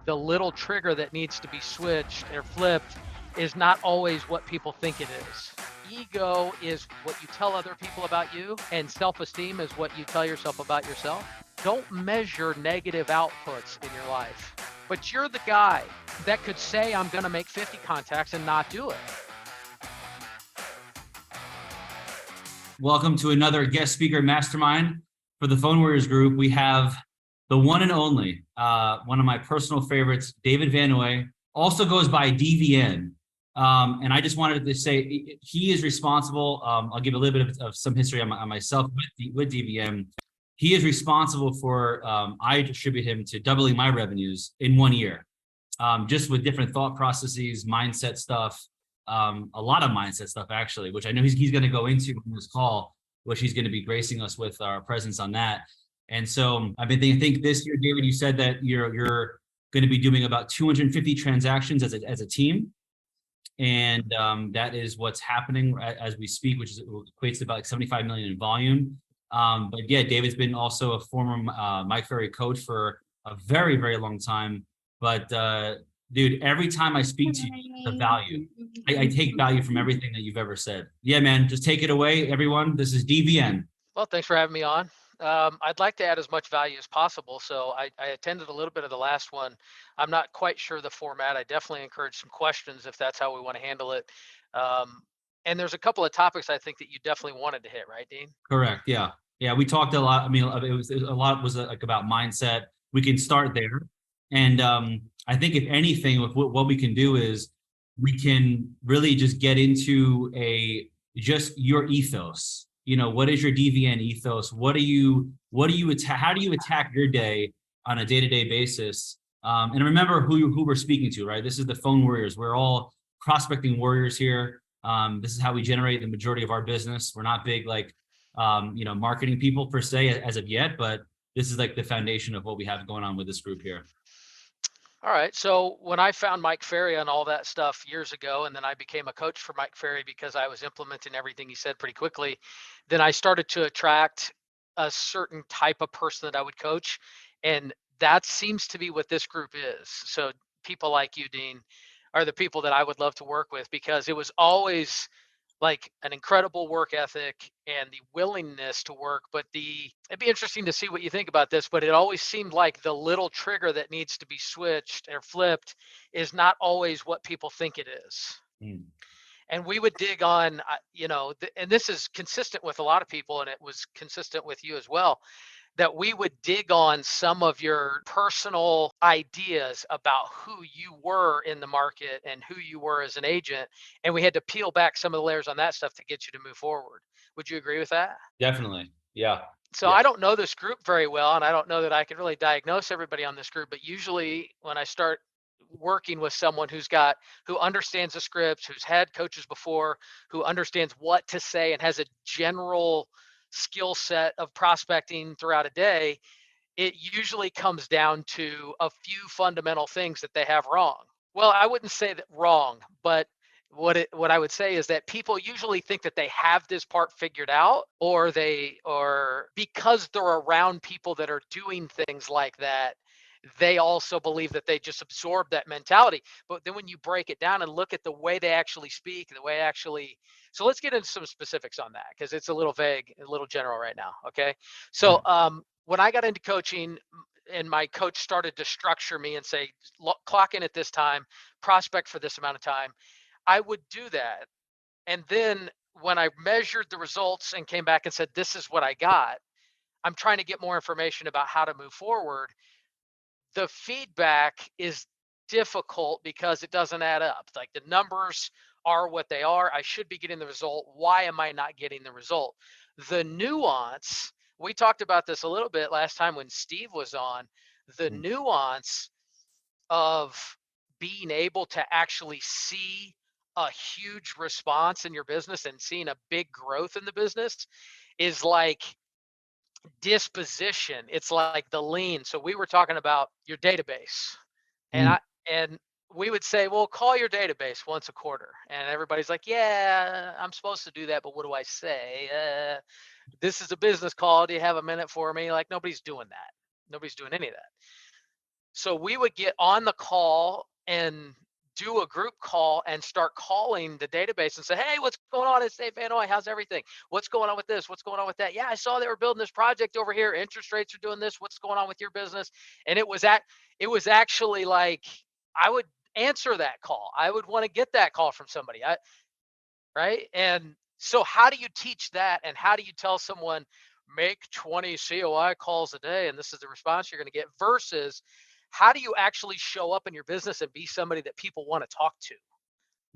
The little trigger that needs to be switched or flipped is not always what people think it is. Ego is what you tell other people about you, and self-esteem is what you tell yourself about yourself. Don't measure negative outputs in your life. But you're the guy that could say, I'm going to make 50 contacts and not do it. Welcome to another guest speaker mastermind for the Phone Warriors group. We have the one and only, one of my personal favorites, David Van Noy, also goes by DVN. And I just wanted to say he is responsible. I'll give a little bit of some history on myself with DVN. He is responsible for, I attribute him to doubling my revenues in 1 year, just with different thought processes, mindset stuff, a lot of mindset stuff actually, which I know he's going to go into in this call, which he's going to be gracing us with our presence on that. And so I've been thinking, I think this year, David, you said that you're going to be doing about 250 transactions as a team. And that is what's happening as we speak, which is equates to about like 75 million in volume. But yeah, David's been also a former Mike Ferry coach for a very, very long time. But dude, every time I speak to you, the value, I take value from everything that you've ever said. Yeah, man, just take it away, everyone. This is DVN. Well, thanks for having me on. I'd like to add as much value as possible. So I attended a little bit of the last one. I'm not quite sure the format. I definitely encourage some questions if that's how we want to handle it. And there's a couple of topics I think that you definitely wanted to hit, right, Dean? Correct. Yeah. Yeah. We talked a lot. I mean, it was a lot was like about mindset. We can start there. And I think if anything, what we can do is we can really just get into just your ethos. You know, what is your DVN ethos? What do you attack? How do you attack your day on a day-to-day basis? And remember who we're speaking to, right? This is the Phone Warriors. We're all prospecting warriors here. This is how we generate the majority of our business. We're not big like marketing people per se as of yet, but this is like the foundation of what we have going on with this group here. All right. So when I found Mike Ferry and all that stuff years ago, and then I became a coach for Mike Ferry because I was implementing everything he said pretty quickly, then I started to attract a certain type of person that I would coach. And that seems to be what this group is. So people like you, Dean, are the people that I would love to work with because it was always like an incredible work ethic and the willingness to work. But it'd be interesting to see what you think about this, but it always seemed like the little trigger that needs to be switched or flipped is not always what people think it is. Mm. And we would dig on, and this is consistent with a lot of people, and it was consistent with you as well, that we would dig on some of your personal ideas about who you were in the market and who you were as an agent. And we had to peel back some of the layers on that stuff to get you to move forward. Would you agree with that? Definitely. Yeah. So Yeah. I don't know this group very well, and I don't know that I could really diagnose everybody on this group, but usually when I start working with someone who understands the scripts, who's had coaches before, who understands what to say and has a general skill set of prospecting throughout a day, it usually comes down to a few fundamental things that they have wrong. Well, I wouldn't say that wrong, but what I would say is that people usually think that they have this part figured out, or because they're around people that are doing things like that, they also believe that they just absorb that mentality. But then when you break it down and look at the way they actually speak, the way actually, so let's get into some specifics on that because it's a little vague, a little general right now. Okay. So when I got into coaching and my coach started to structure me and say, clock in at this time, prospect for this amount of time, I would do that. And then when I measured the results and came back and said, this is what I got, I'm trying to get more information about how to move forward. The feedback is difficult because it doesn't add up. Like the numbers are what they are. I should be getting the result. Why am I not getting the result? The nuance, we talked about this a little bit last time when Steve was on, the nuance of being able to actually see a huge response in your business and seeing a big growth in the business is like disposition. It's like the lean. So we were talking about your database, and Mm. and we would say, well, call your database once a quarter, and everybody's like, yeah, I'm supposed to do that, but what do I say? This is a business call. Do you have a minute for me? Like nobody's doing that. Nobody's doing any of that. So we would get on the call and do a group call and start calling the database and say, hey, what's going on in State Illinois? How's everything? What's going on with this? What's going on with that? Yeah, I saw they were building this project over here. Interest rates are doing this. What's going on with your business? And it was actually like I would answer that call. I would want to get that call from somebody. Right? And so how do you teach that? And how do you tell someone make 20 COI calls a day and this is the response you're going to get versus how do you actually show up in your business and be somebody that people want to talk to?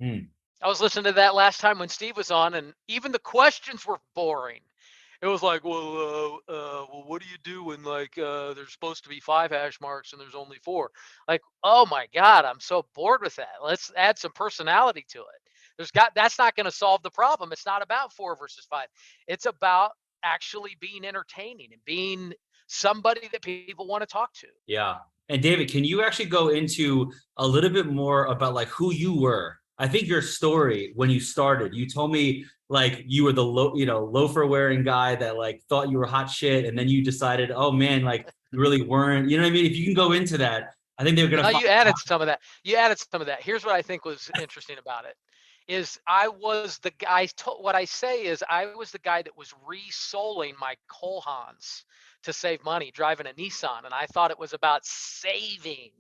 Mm. I was listening to that last time when Steve was on, and even the questions were boring. It was like, well, what do you do when like there's supposed to be 5 hash marks and there's only 4? Like, oh my God, I'm so bored with that. Let's add some personality to it. That's not going to solve the problem. It's not about 4 versus 5. It's about actually being entertaining and being somebody that people want to talk to. Yeah. And David, can you actually go into a little bit more about like who you were? I think your story when you started, you told me like you were the loafer wearing guy that like thought you were hot shit, and then you decided, oh man, like you really weren't. You know what I mean? If you can go into that, I think they're gonna No, find you added some of that. You added some of that. Here's what I think was interesting about it is I was the guy. What I say is I was the guy that was resoling my Kohans to save money, driving a Nissan, and I thought it was about saving.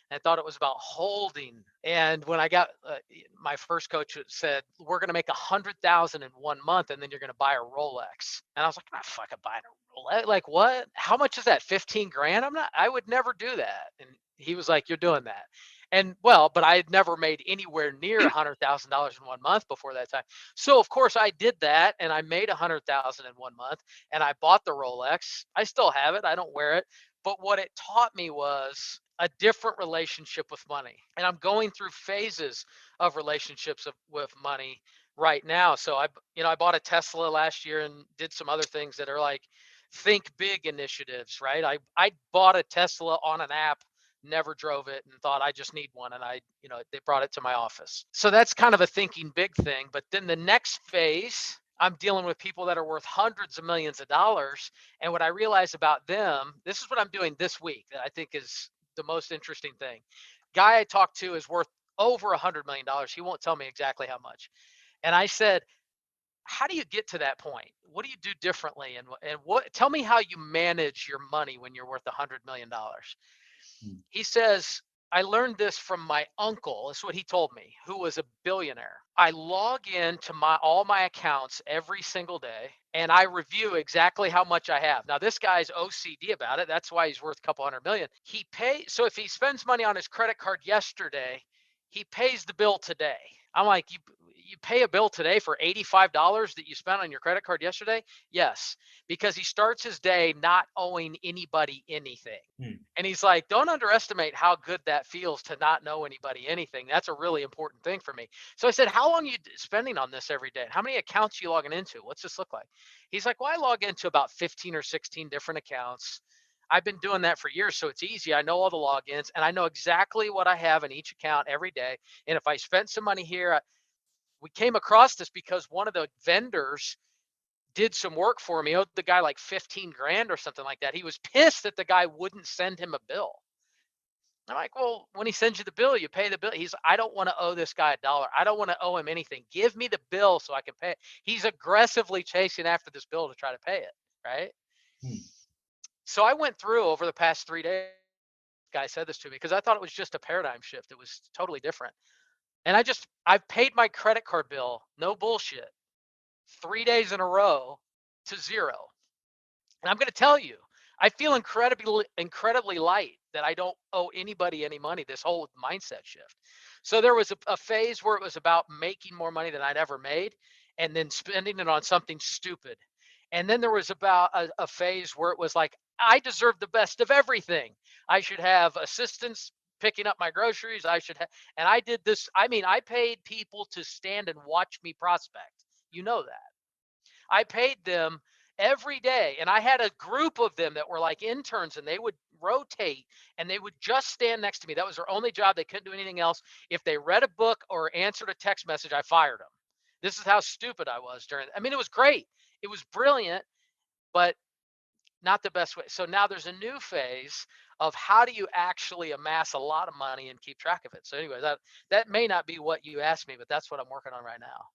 I thought it was about holding. And when I got my first coach said, "We're going to make 100,000 in 1 month, and then you're going to buy a Rolex." And I was like, "I'm not fucking buying a Rolex. Like what? How much is that? 15 grand? I'm not. I would never do that." And he was like, "You're doing that." And well, but I had never made anywhere near $100,000 in 1 month before that time. So of course I did that, and I made 100,000 in 1 month, and I bought the Rolex. I still have it. I don't wear it, but what it taught me was a different relationship with money. And I'm going through phases of relationships with money right now. So I bought a Tesla last year and did some other things that are like think big initiatives, right? I bought a Tesla on an app, never drove it, and thought I just need one, and they brought it to my office. So that's kind of a thinking big thing. But then the next phase, I'm dealing with people that are worth hundreds of millions of dollars. And what I realize about them, this is what I'm doing this week that I think is the most interesting thing. Guy I talked to is worth over $100 million. He won't tell me exactly how much. And I said, how do you get to that point? What do you do differently? And what? Tell me how you manage your money when you're worth $100 million. Hmm. He says, I learned this from my uncle. That's what he told me, who was a billionaire. I log in to all my accounts every single day and I review exactly how much I have. Now, this guy's OCD about it. That's why he's worth a couple hundred million. So if he spends money on his credit card yesterday, he pays the bill today. I'm like, you pay a bill today for $85 that you spent on your credit card yesterday? Yes, because he starts his day not owing anybody anything. Hmm. And he's like, don't underestimate how good that feels to not know anybody anything. That's a really important thing for me. So I said, how long are you spending on this every day? How many accounts are you logging into? What's this look like? He's like, well, I log into about 15 or 16 different accounts. I've been doing that for years, so it's easy. I know all the logins and I know exactly what I have in each account every day. And if I spent some money here, we came across this because one of the vendors did some work for me, owed the guy like 15 grand or something like that. He was pissed that the guy wouldn't send him a bill. I'm like, well, when he sends you the bill, you pay the bill. I don't want to owe this guy $1. I don't want to owe him anything. Give me the bill so I can pay it. He's aggressively chasing after this bill to try to pay it. Right. Hmm. So I went through over the past 3 days. Guy said this to me because I thought it was just a paradigm shift. It was totally different. And I've paid my credit card bill, no bullshit, 3 days in a row to zero. And I'm going to tell you, I feel incredibly light that I don't owe anybody any money, this whole mindset shift. So there was a phase where it was about making more money than I'd ever made and then spending it on something stupid. And then there was about a phase where it was like, I deserve the best of everything. I should have assistants picking up my groceries. And I did this. I mean, I paid people to stand and watch me prospect. You know that. I paid them every day, and I had a group of them that were like interns, and they would rotate and they would just stand next to me. That was their only job. They couldn't do anything else. If they read a book or answered a text message, I fired them. This is how stupid I was I mean, it was great. It was brilliant, but not the best way. So now there's a new phase of how do you actually amass a lot of money and keep track of it. So anyway, that may not be what you asked me, but that's what I'm working on right now.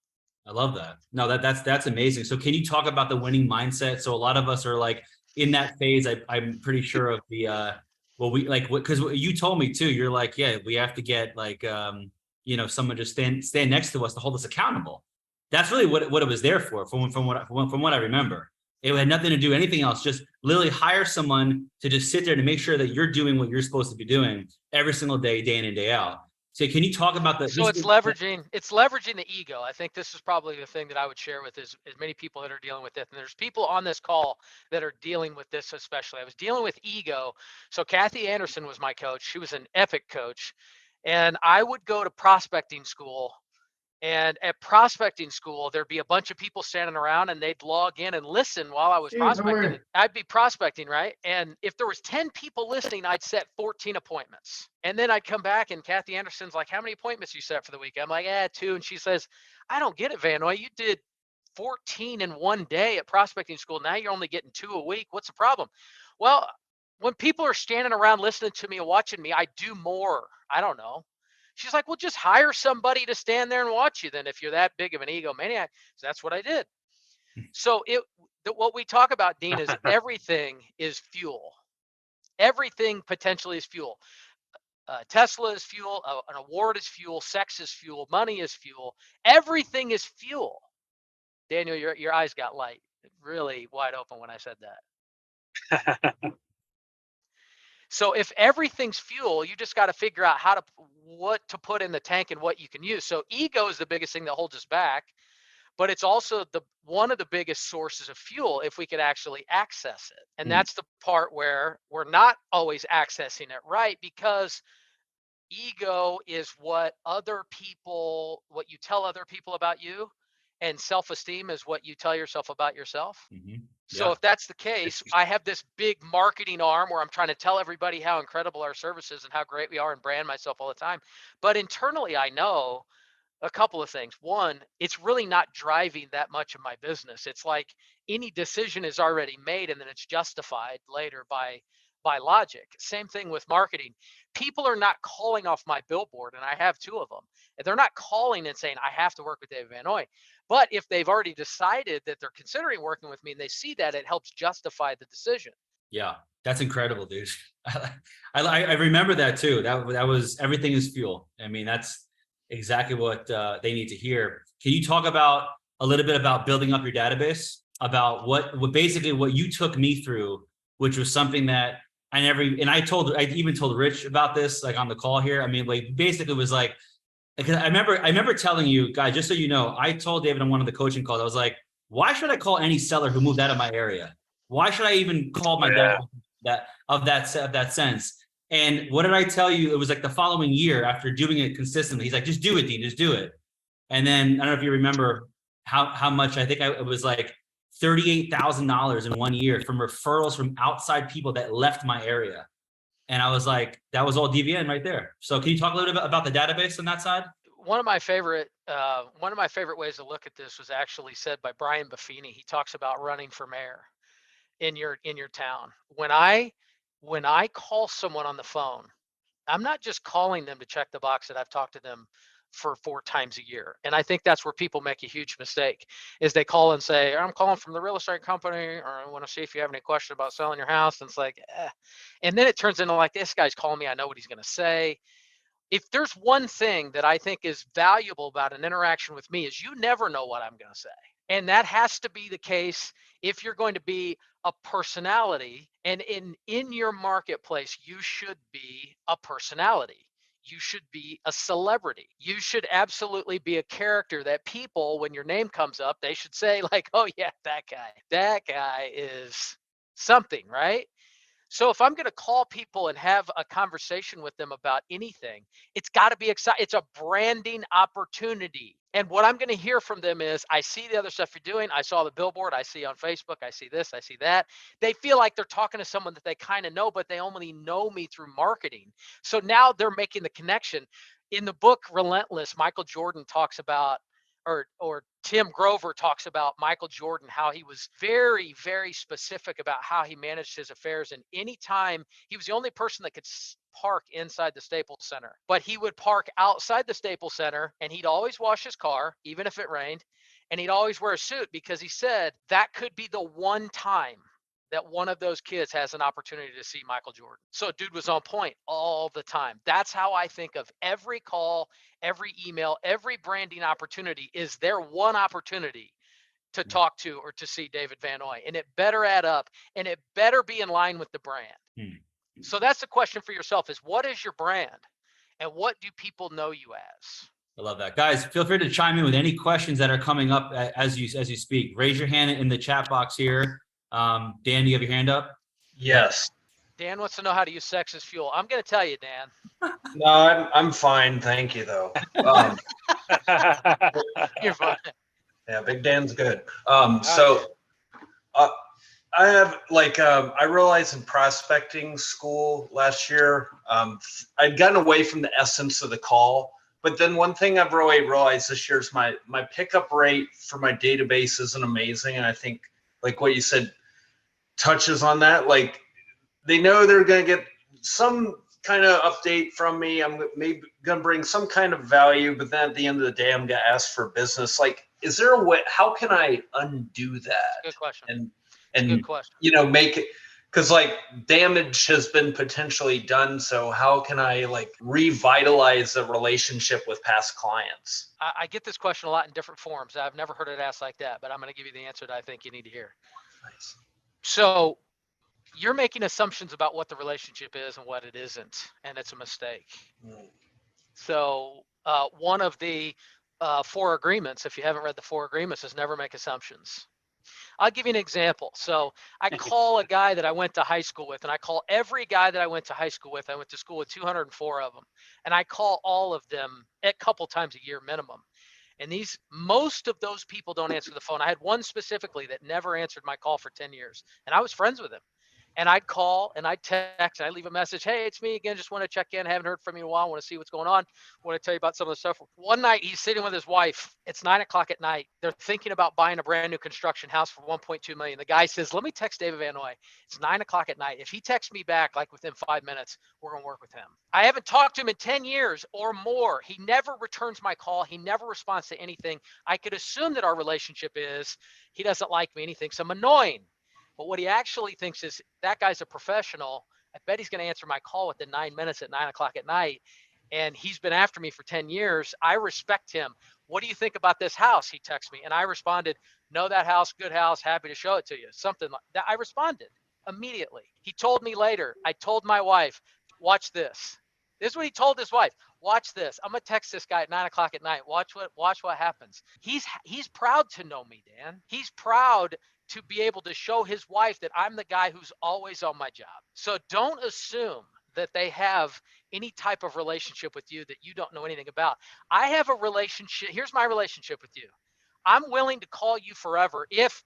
I love that. No, that's amazing. So can you talk about the winning mindset? So a lot of us are like in that phase. I'm pretty sure of the well, we like what, because you told me too, you're like, yeah, we have to get like someone just stand next to us to hold us accountable. That's really what it was there for, from what I remember. It had nothing to do anything else. Just literally hire someone to just sit there to make sure that you're doing what you're supposed to be doing every single day, day in and day out. So can you talk about the So just it's leveraging the ego. I think this is probably the thing that I would share with is as many people that are dealing with it. And there's people on this call that are dealing with this, especially. I was dealing with ego. So Kathy Anderson was my coach. She was an epic coach. And I would go to prospecting school. And at prospecting school, there'd be a bunch of people standing around and they'd log in and listen while I was Jeez, how are prospecting. you? I'd be prospecting, right? And if there was 10 people listening, I'd set 14 appointments. And then I'd come back and Kathy Anderson's like, how many appointments you set for the week? I'm like, 2. And she says, I don't get it, Vanoy. You did 14 in one day at prospecting school. Now you're only getting 2 a week. What's the problem? Well, when people are standing around listening to me and watching me, I do more. I don't know. She's like, well, just hire somebody to stand there and watch you then if you're that big of an egomaniac. So that's what I did. So what we talk about, Dean, is everything is fuel. Everything potentially is fuel. Tesla is fuel. An award is fuel. Sex is fuel. Money is fuel. Everything is fuel. Daniel, your eyes got light, really wide open when I said that. So if everything's fuel, you just got to figure out what to put in the tank and what you can use. So ego is the biggest thing that holds us back, but it's also one of the biggest sources of fuel if we could actually access it. And that's the part where we're not always accessing it right, because ego is what you tell other people about you, and self-esteem is what you tell yourself about yourself. So Yeah. if that's the case, I have this big marketing arm where I'm trying to tell everybody how incredible our service is and how great we are and brand myself all the time. But internally, I know a couple of things. One, it's really not driving that much of my business. It's like any decision is already made and then it's justified later by logic. Same thing with marketing. People are not calling off my billboard, and I have 2 of them. And they're not calling and saying, I have to work with David Vanoy. But if they've already decided that they're considering working with me and they see that, it helps justify the decision. Yeah, that's incredible, dude. I remember that too. That was everything is fuel. I mean, that's exactly what they need to hear. Can you talk about a little bit about building up your database, about what basically what you took me through, which was something that I even told Rich about this, like on the call here. I mean, like basically it was like, because I remember telling you guys, just so you know, I told David on one of the coaching calls, I was like, why should I call any seller who moved out of my area? Why should I even call my dad of that sense? And what did I tell you? It was like the following year after doing it consistently. He's like, just do it, Dean, just do it. And then I don't know if you remember how much it was like $38,000 in 1 year from referrals from outside people that left my area. And I was like, that was all DVN right there. So can you talk a little bit about the database on that side? One of my favorite ways to look at this was actually said by Brian Buffini. He talks about running for mayor in your town. When I call someone on the phone, I'm not just calling them to check the box that I've talked to them for 4 times a year. And I think that's where people make a huge mistake, is they call and say, I'm calling from the real estate company, or I want to see if you have any question about selling your house. And it's like, and then it turns into like, this guy's calling me, I know what he's going to say. If there's one thing that I think is valuable about an interaction with me, is you never know what I'm going to say. And that has to be the case if you're going to be a personality. And in your marketplace, you should be a personality. You should be a celebrity. You should absolutely be a character that people, when your name comes up, they should say like, oh yeah, that guy is something, right? So if I'm going to call people and have a conversation with them about anything, it's got to be exciting. It's a branding opportunity. And what I'm going to hear from them is, I see the other stuff you're doing. I saw the billboard. I see on Facebook. I see this. I see that. They feel like they're talking to someone that they kind of know, but they only know me through marketing. So now they're making the connection. In the book Relentless, Michael Jordan talks about or Tim Grover talks about Michael Jordan, how he was very, very specific about how he managed his affairs. And anytime he was the only person that could park inside the Staples Center, but he would park outside the Staples Center and he'd always wash his car, even if it rained. And he'd always wear a suit because he said that could be the one time that one of those kids has an opportunity to see Michael Jordan. So dude was on point all the time. That's how I think of every call, every email, every branding opportunity is their one opportunity to talk to or to see David Van Noy. And it better add up and it better be in line with the brand. So that's the question for yourself is what is your brand and what do people know you as? I love that. Guys, feel free to chime in with any questions that are coming up as you speak. Raise your hand in the chat box here. Dan, do you have your hand up? Yes. Dan wants to know how to use sex as fuel. I'm going to tell you, Dan. No, I'm fine. Thank you, though. You're fine. Yeah, Big Dan's good. I have I realized in prospecting school last year, I'd gotten away from the essence of the call. But then one thing I've really realized this year is my pickup rate for my database isn't amazing. And I think like what you said touches on that. Like they know they're going to get some kind of update from me. I'm maybe going to bring some kind of value, but then at the end of the day, I'm going to ask for business. Like, is there a way, how can I undo that? Good question. And good question. Make it, because like damage has been potentially done. So how can I like revitalize the relationship with past clients? I get this question a lot in different forms. I've never heard it asked like that, but I'm going to give you the answer that I think you need to hear. Nice. So you're making assumptions about what the relationship is and what it isn't, and it's a mistake. So one of the 4 agreements, if you haven't read the 4 agreements, is never make assumptions. I'll give you an example. So I call a guy that I went to high school with, and I call every guy that I went to high school with. I went to school with 204 of them, and I call all of them a couple times a year minimum. And most of those people don't answer the phone. I had one specifically that never answered my call for 10 years, and I was friends with him. And I'd call and I'd text and I'd leave a message. Hey, it's me again. Just want to check in. Haven't heard from you in a while. Want to see what's going on. Want to tell you about some of the stuff. One night he's sitting with his wife. It's 9:00 at night. They're thinking about buying a brand new construction house for $1.2 million. The guy says, let me text David Van Noy. It's 9:00 at night. If he texts me back, like within 5 minutes, we're going to work with him. I haven't talked to him in 10 years or more. He never returns my call. He never responds to anything. I could assume that our relationship is he doesn't like me and he thinks I'm annoying. But what he actually thinks is that guy's a professional. I bet he's going to answer my call within 9 minutes at 9:00 at night. And he's been after me for 10 years. I respect him. What do you think about this house? He texted me. And I responded, know that house, good house, happy to show it to you. Something like that. I responded immediately. He told me later, I told my wife, watch this. This is what he told his wife. Watch this. I'm going to text this guy at 9:00 at night. Watch what happens. He's proud to know me, Dan. He's proud to be able to show his wife that I'm the guy who's always on my job. So don't assume that they have any type of relationship with you that you don't know anything about. I have a relationship. Here's my relationship with you. I'm willing to call you forever. If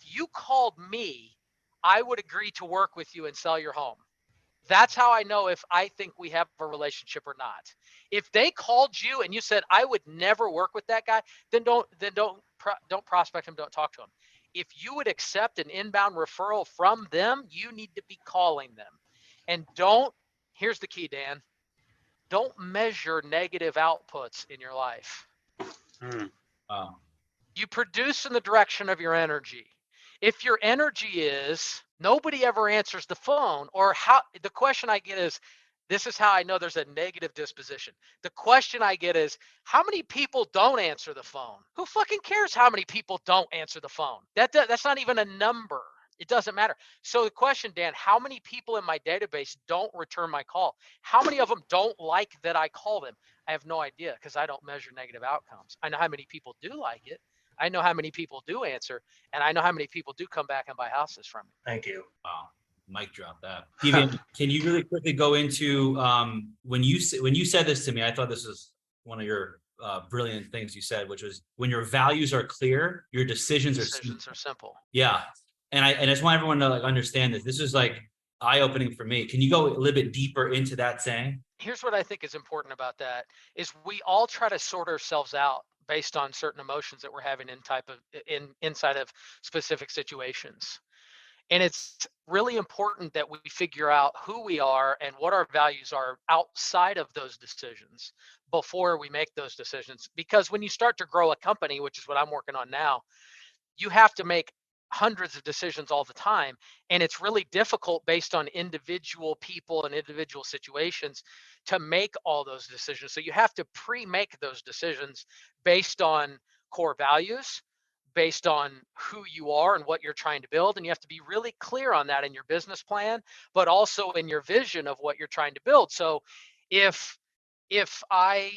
you called me, I would agree to work with you and sell your home. That's how I know if I think we have a relationship or not. If they called you and you said, I would never work with that guy, then don't prospect him, don't talk to him. If you would accept an inbound referral from them, you need to be calling them. And here's the key, Dan, don't measure negative outputs in your life. Wow. You produce in the direction of your energy. If your energy is nobody ever answers the phone, or the question I get is, this is how I know there's a negative disposition. The question I get is, how many people don't answer the phone? Who fucking cares how many people don't answer the phone? That's not even a number. It doesn't matter. So the question, Dan, how many people in my database don't return my call? How many of them don't like that I call them? I have no idea because I don't measure negative outcomes. I know how many people do like it. I know how many people do answer, and I know how many people do come back and buy houses from me. Thank you. Wow. Mic drop that. Steven, can you really quickly go into when you said this to me, I thought this was one of your brilliant things you said, which was when your values are clear, your decisions are simple. Yeah. And I just want everyone to like understand this. This is like eye-opening for me. Can you go a little bit deeper into that saying? Here's what I think is important about that is we all try to sort ourselves out based on certain emotions that we're having inside of specific situations. And it's really important that we figure out who we are and what our values are outside of those decisions before we make those decisions. Because when you start to grow a company, which is what I'm working on now, you have to make hundreds of decisions all the time. And it's really difficult based on individual people and individual situations to make all those decisions. So you have to pre-make those decisions based on core values, based on who you are and what you're trying to build. And you have to be really clear on that in your business plan, but also in your vision of what you're trying to build. So if I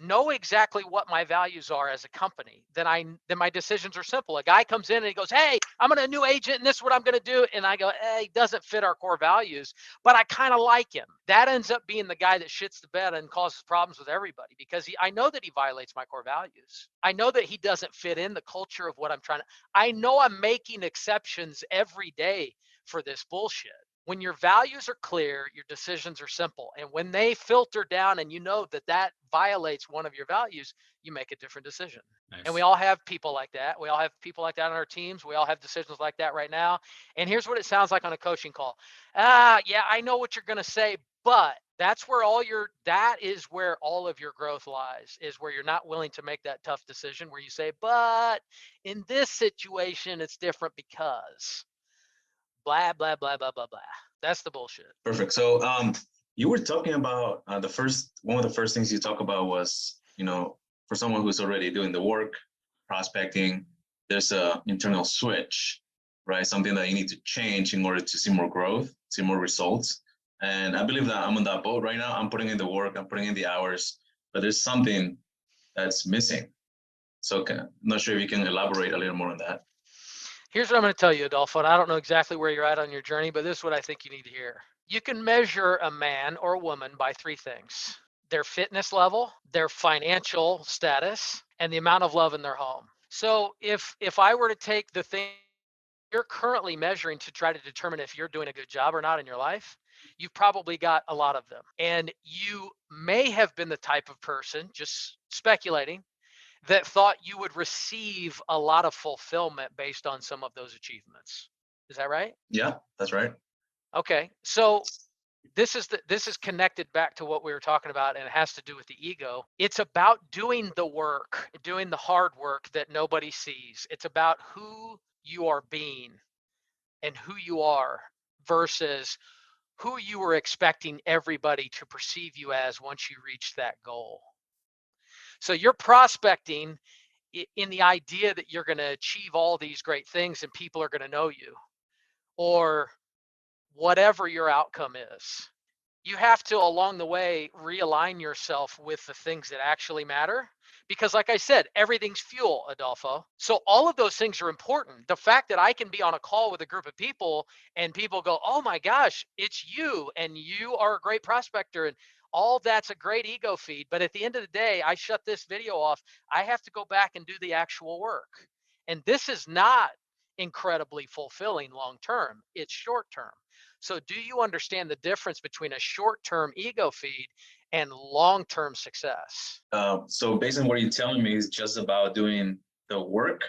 know exactly what my values are as a company, then my decisions are simple. A guy comes in and he goes, "Hey, I'm a new agent and this is what I'm going to do." And I go, "Hey, he doesn't fit our core values, but I kind of like him." That ends up being the guy that shits the bed and causes problems with everybody, because I know that he violates my core values. I know that he doesn't fit in the culture of what I'm trying to. I know I'm making exceptions every day for this bullshit. When your values are clear, your decisions are simple. And when they filter down and you know that that violates one of your values, you make a different decision. Nice. And we all have people like that. We all have people like that on our teams. We all have decisions like that right now. And here's what it sounds like on a coaching call. Yeah, I know what you're going to say, but that is where all of your growth lies, is where you're not willing to make that tough decision where you say, but in this situation, it's different because blah, blah, blah, blah, blah, blah. That's the bullshit. Perfect. So you were talking about one of the first things you talk about was, for someone who's already doing the work, prospecting, there's a internal switch, right? Something that you need to change in order to see more growth, see more results. And I believe that I'm on that boat right now. I'm putting in the work, I'm putting in the hours, but there's something that's missing. So I'm not sure if you can elaborate a little more on that. Here's what I'm going to tell you, Adolfo, and I don't know exactly where you're at on your journey, but this is what I think you need to hear. You can measure a man or a woman by three things: their fitness level, their financial status, and the amount of love in their home. So if I were to take the thing you're currently measuring to try to determine if you're doing a good job or not in your life, you've probably got a lot of them. And you may have been the type of person, just speculating, that thought you would receive a lot of fulfillment based on some of those achievements. Is that right? Yeah, that's right. Okay. So this is connected back to what we were talking about, and it has to do with the ego. It's about doing the work, doing the hard work that nobody sees. It's about who you are being and who you are versus who you were expecting everybody to perceive you as once you reach that goal. So you're prospecting in the idea that you're going to achieve all these great things and people are going to know you, or whatever your outcome is. You have to, along the way, realign yourself with the things that actually matter. Because like I said, everything's fuel, Adolfo. So all of those things are important. The fact that I can be on a call with a group of people and people go, "Oh my gosh, it's you, and you are a great prospector," and all that's a great ego feed. But at the end of the day, I shut this video off. I have to go back and do the actual work. And this is not incredibly fulfilling long term. It's short term. So do you understand the difference between a short-term ego feed and long-term success? So based on what you're telling me, is just about doing the work,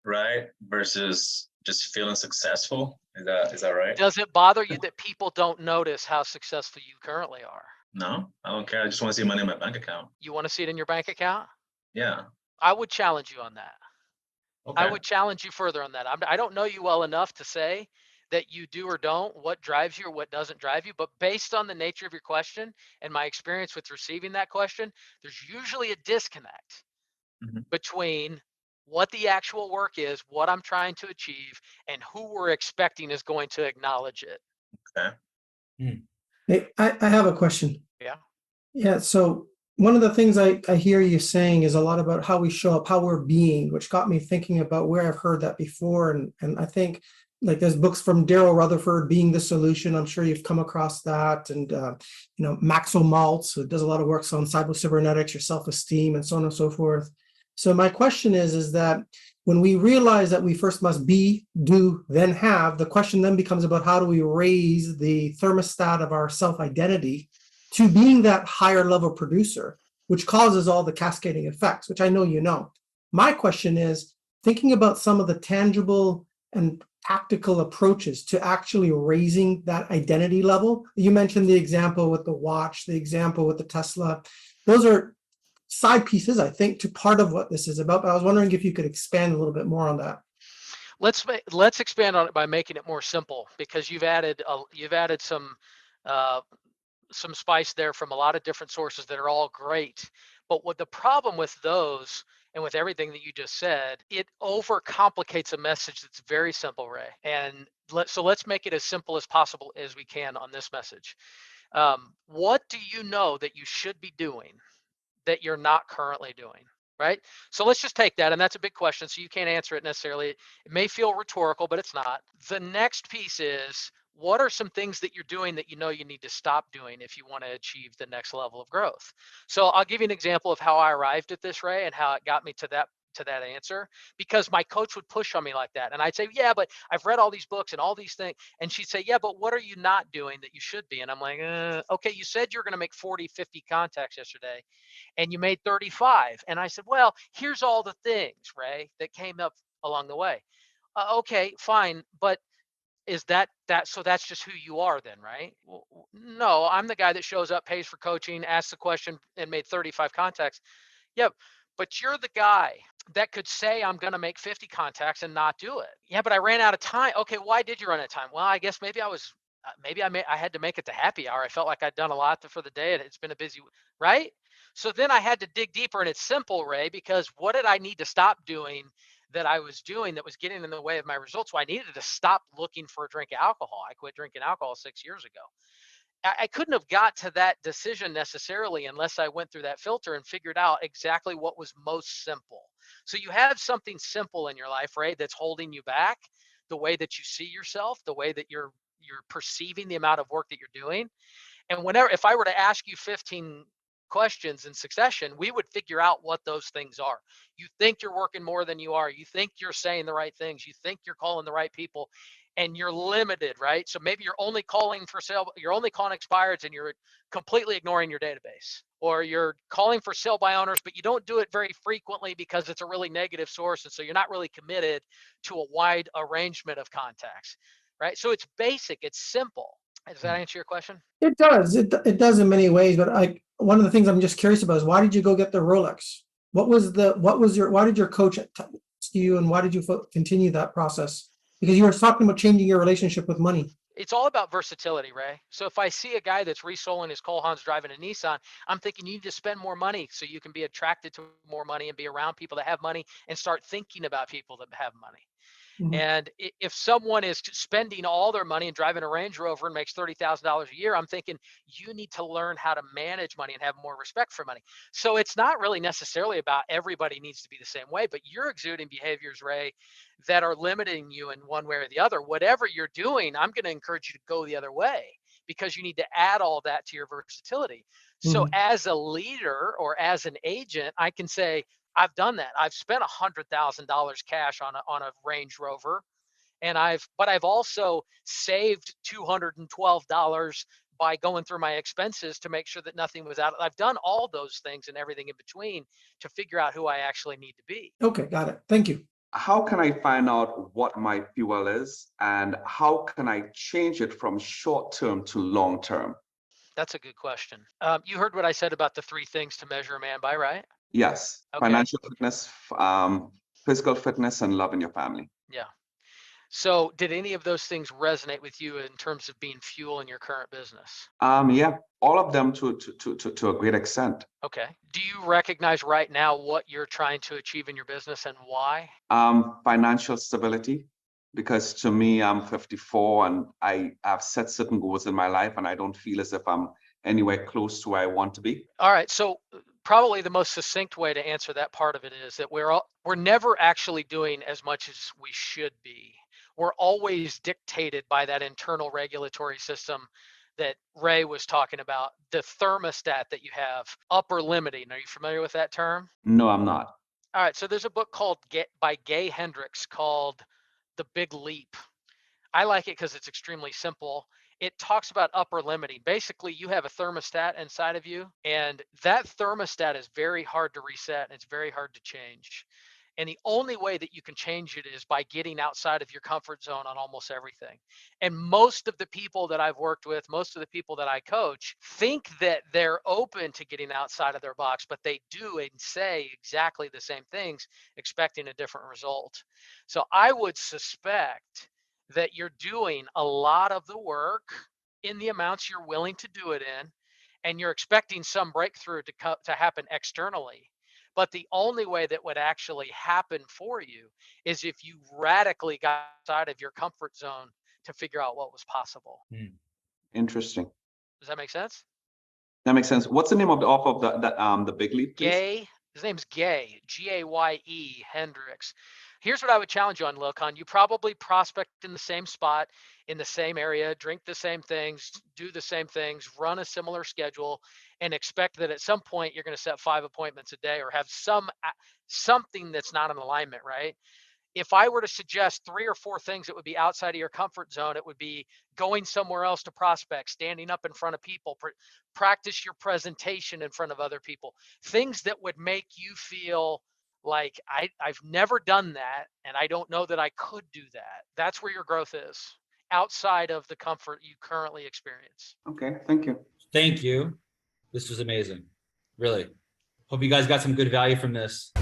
right? Versus just feeling successful. Is that right? Does it bother you that people don't notice how successful you currently are? No, I don't care. I just want to see money in my bank account. You want to see it in your bank account? Yeah. I would challenge you on that. Okay. I would challenge you further on that. I don't know you well enough to say that you do or don't, what drives you or what doesn't drive you. But based on the nature of your question and my experience with receiving that question, there's usually a disconnect between what the actual work is, what I'm trying to achieve, and who we're expecting is going to acknowledge it. Okay. Hey, I have a question. Yeah. Yeah. So one of the things I hear you saying is a lot about how we show up, how we're being, which got me thinking about where I've heard that before. And I think, like, there's books from Daryl Rutherford, Being the Solution. I'm sure you've come across that. And, Maxwell Maltz, who does a lot of work on cybernetics, your self-esteem, and so on and so forth. So my question is that when we realize that we first must be, do, then have, the question then becomes about how do we raise the thermostat of our self-identity to being that higher level producer. which causes all the cascading effects, which I know you know. My question is thinking about some of the tangible and tactical approaches to actually raising that identity level. You mentioned the example with the watch, the example with the Tesla. Those are side pieces, I think, to part of what this is about. But I was wondering if you could expand a little bit more on that. Let's expand on it by making it more simple, because you've added some spice there from a lot of different sources that are all great. But what the problem with those and with everything that you just said, it overcomplicates a message that's very simple, Ray. And let's make it as simple as possible as we can on this message. What do you know that you should be doing that you're not currently doing? Right? So let's just take that. And that's a big question. So you can't answer it necessarily. It may feel rhetorical, but it's not. The next piece is, what are some things that you're doing that you know you need to stop doing if you want to achieve the next level of growth? So I'll give you an example of how I arrived at this, Ray, and how it got me to that answer, because my coach would push on me like that. And I'd say, yeah, but I've read all these books and all these things. And she'd say, yeah, but what are you not doing that you should be? And I'm like, okay, you said you're going to make 40, 50 contacts yesterday, and you made 35. And I said, well, here's all the things, Ray, that came up along the way. Okay, fine. But is that so that's just who you are then, right? Well, no, I'm the guy that shows up, pays for coaching, asks the question, and made 35 contacts. Yeah, but you're the guy that could say I'm going to make 50 contacts and not do it. Yeah, but I ran out of time. Okay, why did you run out of time? Well, I guess maybe I had to make it to happy hour. I felt like I'd done a lot for the day, and it's been a busy, right? So then I had to dig deeper, and it's simple, Ray, because what did I need to stop doing that I was doing that was getting in the way of my results? Well, I needed to stop looking for a drink of alcohol. I quit drinking alcohol 6 years ago. I couldn't have got to that decision necessarily unless I went through that filter and figured out exactly what was most simple. So you have something simple in your life, Ray, that's holding you back, the way that you see yourself, the way that you're perceiving the amount of work that you're doing. And if I were to ask you 15 questions in succession, we would figure out what those things are. You think you're working more than you are. You think you're saying the right things. You think you're calling the right people, and you're limited, right? So maybe you're only calling for sale, you're only calling expireds, and you're completely ignoring your database. Or you're calling for sale by owners, but you don't do it very frequently because it's a really negative source. And so you're not really committed to a wide arrangement of contacts, right? So it's basic, it's simple. Does that answer your question? It does. It does in many ways, but one of the things I'm just curious about is, why did you go get the Rolex? Why did your coach ask you, and why did you continue that process? Because you were talking about changing your relationship with money. It's all about versatility, Ray. So if I see a guy that's resoling his Cole Haans driving a Nissan, I'm thinking you need to spend more money so you can be attracted to more money and be around people that have money and start thinking about people that have money. Mhm. And if someone is spending all their money and driving a Range Rover and makes $30,000 a year, I'm thinking you need to learn how to manage money and have more respect for money. So it's not really necessarily about everybody needs to be the same way, but you're exuding behaviors, Ray, that are limiting you in one way or the other. Whatever you're doing, I'm going to encourage you to go the other way, because you need to add all that to your versatility. So Mhm. as a leader or as an agent, I can say, I've done that. I've spent $100,000 cash on a Range Rover, and I've also saved $212 by going through my expenses to make sure that nothing was out. I've done all those things and everything in between to figure out who I actually need to be. Okay, got it. Thank you. How can I find out what my fuel is, and how can I change it from short term to long term? That's a good question. You heard what I said about the 3 things to measure a man by, right? Yes, Okay. financial fitness, physical fitness, and love in your family. Yeah. So did any of those things resonate with you in terms of being fuel in your current business? Yeah, all of them to a great extent. Okay. Do you recognize right now what you're trying to achieve in your business and why? Financial stability, because to me, I'm 54 and I've set certain goals in my life, and I don't feel as if I'm anywhere close to where I want to be. All right. So probably the most succinct way to answer that part of it is that we're never actually doing as much as we should be. We're always dictated by that internal regulatory system that Ray was talking about, the thermostat that you have, upper limiting. Are you familiar with that term? No, I'm not. All right. So there's a book by Gay Hendricks called The Big Leap. I like it because it's extremely simple. it talks about upper limiting. Basically, you have a thermostat inside of you, and that thermostat is very hard to reset and it's very hard to change. And the only way that you can change it is by getting outside of your comfort zone on almost everything. And most of the people that I've worked with, most of the people that I coach, think that they're open to getting outside of their box, but they do and say exactly the same things, expecting a different result. So I would suspect that you're doing a lot of the work in the amounts you're willing to do it in, and you're expecting some breakthrough to happen externally. But the only way that would actually happen for you is if you radically got outside of your comfort zone to figure out what was possible. Interesting. Does that make sense? That makes sense. What's the name of the author of the Big Leap, please? Gay. His name's Gay, Gaye Hendricks. Here's what I would challenge you on, Lilcon. You probably prospect in the same spot, in the same area, drink the same things, do the same things, run a similar schedule, and expect that at some point you're going to set 5 appointments a day or have something that's not in alignment, right? If I were to suggest 3 or 4 things that would be outside of your comfort zone, it would be going somewhere else to prospect, standing up in front of people, practice your presentation in front of other people, things that would make you feel like I've never done that and I don't know that I could do that. That's where your growth is, outside of the comfort you currently experience. Okay, thank you. Thank you. This was amazing. Really. Hope you guys got some good value from this.